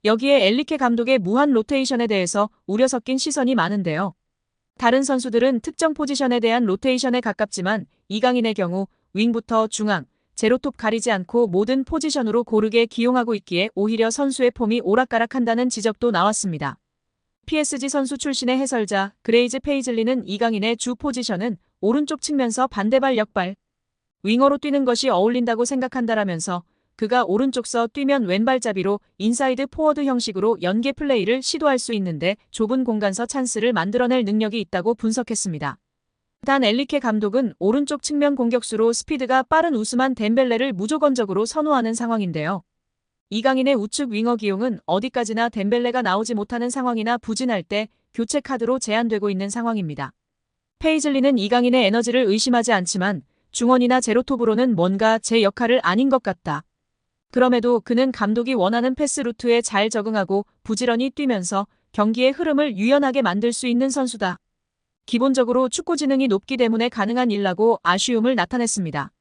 여기에 엘리케 감독의 무한 로테이션에 대해서 우려 섞인 시선이 많은데요. 다른 선수들은 특정 포지션에 대한 로테이션에 가깝지만 이강인의 경우 윙부터 중앙, 제로톱 가리지 않고 모든 포지션으로 고르게 기용하고 있기에 오히려 선수의 폼이 오락가락한다는 지적도 나왔습니다. PSG 선수 출신의 해설자 그레이즈 페이즐리는 이강인의 주 포지션은 오른쪽 측면서 반대발 역발, 윙어로 뛰는 것이 어울린다고 생각한다라면서 그가 오른쪽서 뛰면 왼발잡이로 인사이드 포워드 형식으로 연계 플레이를 시도할 수 있는데 좁은 공간서 찬스를 만들어낼 능력이 있다고 분석했습니다. 단 엘리케 감독은 오른쪽 측면 공격수로 스피드가 빠른 우스만 덴벨레를 무조건적으로 선호하는 상황인데요. 이강인의 우측 윙어 기용은 어디까지나 덴벨레가 나오지 못하는 상황이나 부진할 때 교체 카드로 제한되고 있는 상황입니다. 페이즐리는 이강인의 에너지를 의심하지 않지만 중원이나 제로톱으로는 뭔가 제 역할을 아닌 것 같다. 그럼에도 그는 감독이 원하는 패스 루트에 잘 적응하고 부지런히 뛰면서 경기의 흐름을 유연하게 만들 수 있는 선수다. 기본적으로 축구 지능이 높기 때문에 가능한 일라고 아쉬움을 나타냈습니다.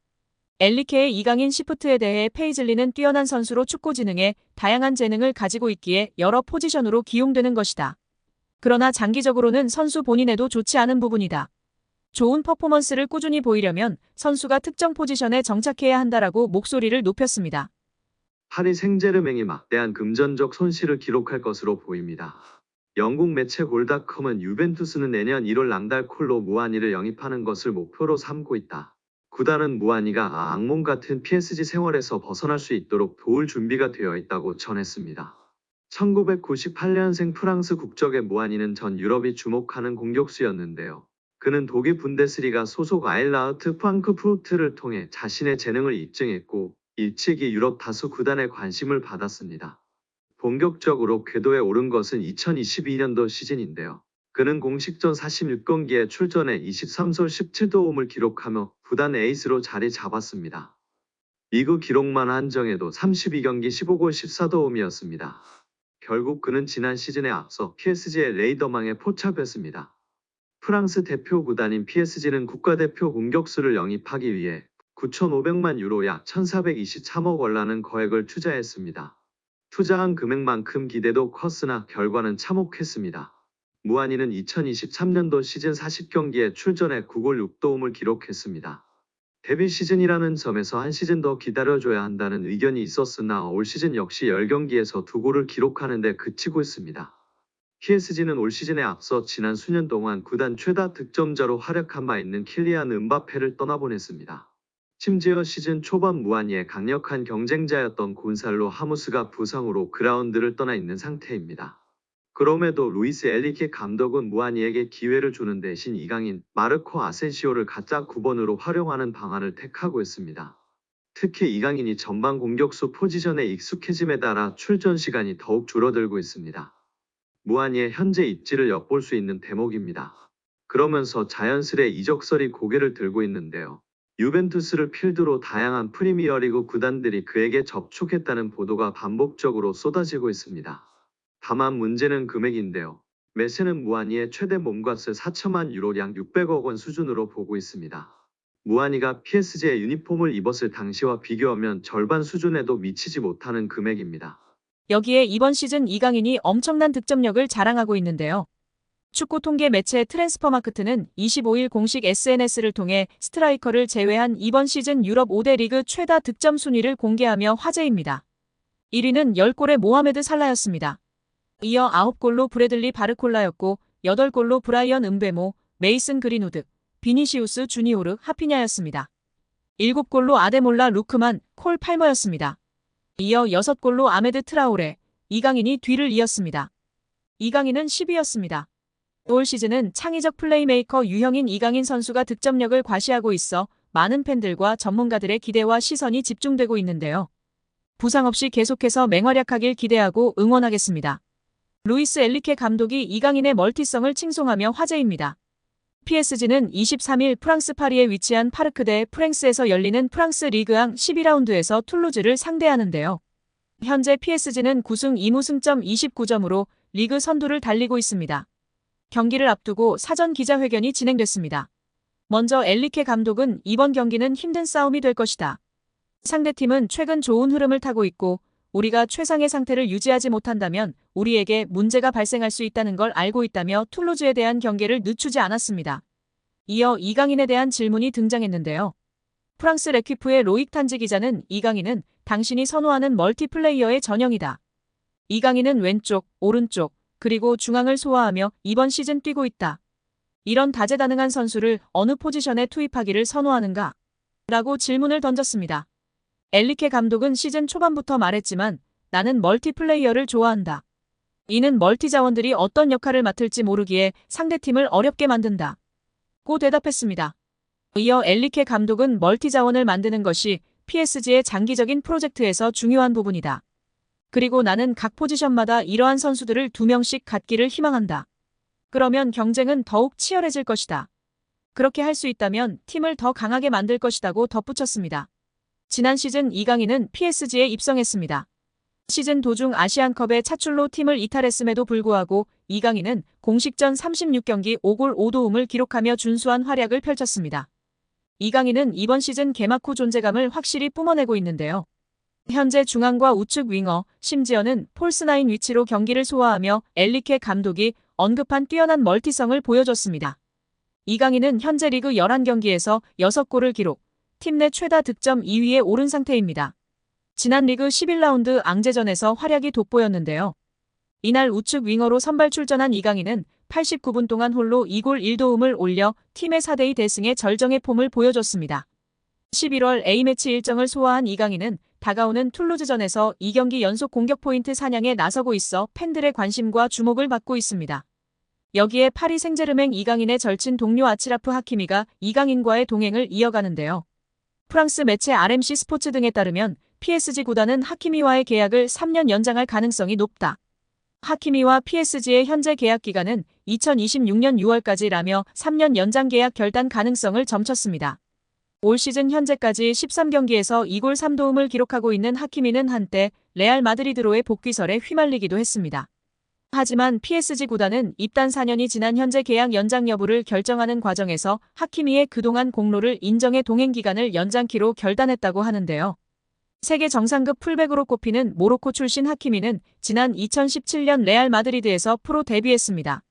엘리케의 이강인 시프트에 대해 페이즐리는 뛰어난 선수로 축구 지능에 다양한 재능을 가지고 있기에 여러 포지션으로 기용되는 것이다. 그러나 장기적으로는 선수 본인에도 좋지 않은 부분이다. 좋은 퍼포먼스를 꾸준히 보이려면 선수가 특정 포지션에 정착해야 한다라고 목소리를 높였습니다. 파리 생제르맹이 막대한 금전적 손실을 기록할 것으로 보입니다. 영국 매체 골닷컴은 유벤투스는 내년 1월 랑달콜로 무아니를 영입하는 것을 목표로 삼고 있다. 구단은 무아니가 악몽 같은 PSG 생활에서 벗어날 수 있도록 도울 준비가 되어 있다고 전했습니다. 1998년생 프랑스 국적의 무아니는 전 유럽이 주목하는 공격수였는데요. 그는 독일 분데스리가 소속 아일라우트 프랑크푸르트를 통해 자신의 재능을 입증했고 일찍이 유럽 다수 구단의 관심을 받았습니다. 본격적으로 궤도에 오른 것은 2022년도 시즌인데요. 그는 공식전 46경기에 출전해 23골 17도움을 기록하며 구단 에이스로 자리 잡았습니다. 리그 기록만 한정해도 32경기 15골 14도움이었습니다. 결국 그는 지난 시즌에 앞서 PSG의 레이더망에 포착했습니다. 프랑스 대표 구단인 PSG는 국가대표 공격수를 영입하기 위해 9,500만 유로 약 1,423억 원라는 거액을 투자했습니다. 투자한 금액만큼 기대도 컸으나 결과는 참혹했습니다. 무아니는 2023년도 시즌 40경기에 출전해 9골 6도움을 기록했습니다. 데뷔 시즌이라는 점에서 한 시즌 더 기다려줘야 한다는 의견이 있었으나 올 시즌 역시 10경기에서 2골을 기록하는 데 그치고 있습니다. PSG는 올 시즌에 앞서 지난 수년 동안 구단 최다 득점자로 활약한 바 있는 킬리안 음바페를 떠나보냈습니다. 심지어 시즌 초반 무아니의 강력한 경쟁자였던 곤살로 하무스가 부상으로 그라운드를 떠나 있는 상태입니다. 그럼에도 루이스 엘리케 감독은 무아니에게 기회를 주는 대신 이강인, 마르코 아센시오를 가짜 9번으로 활용하는 방안을 택하고 있습니다. 특히 이강인이 전방 공격수 포지션에 익숙해짐에 따라 출전 시간이 더욱 줄어들고 있습니다. 무아니의 현재 입지를 엿볼 수 있는 대목입니다. 그러면서 자연스레 이적설이 고개를 들고 있는데요. 유벤투스를 필두로 다양한 프리미어리그 구단들이 그에게 접촉했다는 보도가 반복적으로 쏟아지고 있습니다. 다만 문제는 금액인데요. 메세는 무아니의 최대 몸값을 4천만 유로 약 600억 원 수준으로 보고 있습니다. 무아니가 PSG의 유니폼을 입었을 당시와 비교하면 절반 수준에도 미치지 못하는 금액입니다. 여기에 이번 시즌 이강인이 엄청난 득점력을 자랑하고 있는데요. 축구 통계 매체 트랜스퍼마크트는 25일 공식 SNS를 통해 스트라이커를 제외한 이번 시즌 유럽 5대 리그 최다 득점 순위를 공개하며 화제입니다. 1위는 10골의 모하메드 살라였습니다. 이어 9골로 브래들리 바르콜라였고 8골로 브라이언 음베모, 메이슨 그린우드, 비니시우스 주니오르 하피냐였습니다. 7골로 아데몰라 루크만, 콜 팔머였습니다. 이어 6골로 아메드 트라오레, 이강인이 뒤를 이었습니다. 이강인은 10위였습니다. 올 시즌은 창의적 플레이메이커 유형인 이강인 선수가 득점력을 과시하고 있어 많은 팬들과 전문가들의 기대와 시선이 집중되고 있는데요. 부상 없이 계속해서 맹활약하길 기대하고 응원하겠습니다. 루이스 엘리케 감독이 이강인의 멀티성을 칭송하며 화제입니다. PSG는 23일 프랑스 파리에 위치한 파르크 대 프랭스에서 열리는 프랑스 리그앙 12라운드에서 툴루즈를 상대하는데요. 현재 PSG는 9승 2무승점 29점으로 리그 선두를 달리고 있습니다. 경기를 앞두고 사전 기자회견이 진행됐습니다. 먼저 엘리케 감독은 이번 경기는 힘든 싸움이 될 것이다. 상대팀은 최근 좋은 흐름을 타고 있고 우리가 최상의 상태를 유지하지 못한다면 우리에게 문제가 발생할 수 있다는 걸 알고 있다며 툴루즈에 대한 경계를 늦추지 않았습니다. 이어 이강인에 대한 질문이 등장했는데요. 프랑스 레퀴프의 로익 탄지 기자는 이강인은 당신이 선호하는 멀티플레이어의 전형이다. 이강인은 왼쪽, 오른쪽, 그리고 중앙을 소화하며 이번 시즌 뛰고 있다. 이런 다재다능한 선수를 어느 포지션에 투입하기를 선호하는가? 라고 질문을 던졌습니다. 엔리케 감독은 시즌 초반부터 말했지만 나는 멀티플레이어를 좋아한다. 이는 멀티 자원들이 어떤 역할을 맡을지 모르기에 상대팀을 어렵게 만든다. 고 대답했습니다. 이어 엔리케 감독은 멀티 자원을 만드는 것이 PSG의 장기적인 프로젝트에서 중요한 부분이다. 그리고 나는 각 포지션마다 이러한 선수들을 2명씩 갖기를 희망한다. 그러면 경쟁은 더욱 치열해질 것이다. 그렇게 할 수 있다면 팀을 더 강하게 만들 것이다고 덧붙였습니다. 지난 시즌 이강인은 PSG에 입성했습니다. 시즌 도중 아시안컵의 차출로 팀을 이탈했음에도 불구하고 이강인은 공식전 36경기 5골 5도움을 기록하며 준수한 활약을 펼쳤습니다. 이강인은 이번 시즌 개막 후 존재감을 확실히 뿜어내고 있는데요. 현재 중앙과 우측 윙어, 심지어는 폴스9 위치로 경기를 소화하며 엔리케 감독이 언급한 뛰어난 멀티성을 보여줬습니다. 이강인은 현재 리그 11경기에서 6골을 기록, 팀 내 최다 득점 2위에 오른 상태입니다. 지난 리그 11라운드 앙제전에서 활약이 돋보였는데요. 이날 우측 윙어로 선발 출전한 이강인은 89분 동안 홀로 2골 1도움을 올려 팀의 4대2 대승의 절정의 폼을 보여줬습니다. 11월 A매치 일정을 소화한 이강인은 다가오는 툴루즈전에서 2경기 연속 공격 포인트 사냥에 나서고 있어 팬들의 관심과 주목을 받고 있습니다. 여기에 파리 생제르맹 이강인의 절친 동료 아치라프 하키미가 이강인과의 동행을 이어가는데요. 프랑스 매체 RMC 스포츠 등에 따르면 PSG 구단은 하키미와의 계약을 3년 연장할 가능성이 높다. 하키미와 PSG의 현재 계약 기간은 2026년 6월까지라며 3년 연장 계약 결단 가능성을 점쳤습니다. 올 시즌 현재까지 13경기에서 2골 3도움을 기록하고 있는 하키미는 한때 레알 마드리드로의 복귀설에 휘말리기도 했습니다. 하지만 PSG 구단은 입단 4년이 지난 현재 계약 연장 여부를 결정하는 과정에서 하키미의 그동안 공로를 인정해 동행 기간을 연장키로 결단했다고 하는데요. 세계 정상급 풀백으로 꼽히는 모로코 출신 하키미는 지난 2017년 레알 마드리드에서 프로 데뷔했습니다.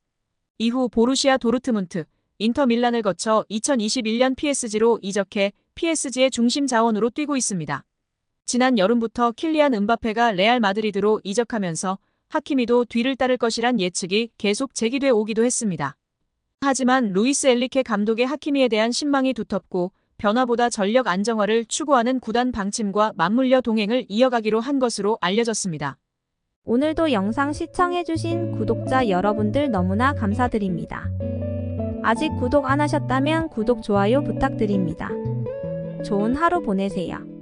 이후 보루시아 도르트문트, 인터 밀란을 거쳐 2021년 PSG로 이적해 PSG의 중심 자원으로 뛰고 있습니다. 지난 여름부터 킬리안 음바페가 레알 마드리드로 이적하면서 하키미도 뒤를 따를 것이란 예측이 계속 제기돼 오기도 했습니다. 하지만 루이스 엔리케 감독의 하키미에 대한 신망이 두텁고 변화보다 전력 안정화를 추구하는 구단 방침과 맞물려 동행을 이어가기로 한 것으로 알려졌습니다. 오늘도 영상 시청해주신 구독자 여러분들 너무나 감사드립니다. 아직 구독 안 하셨다면 구독, 좋아요 부탁드립니다. 좋은 하루 보내세요.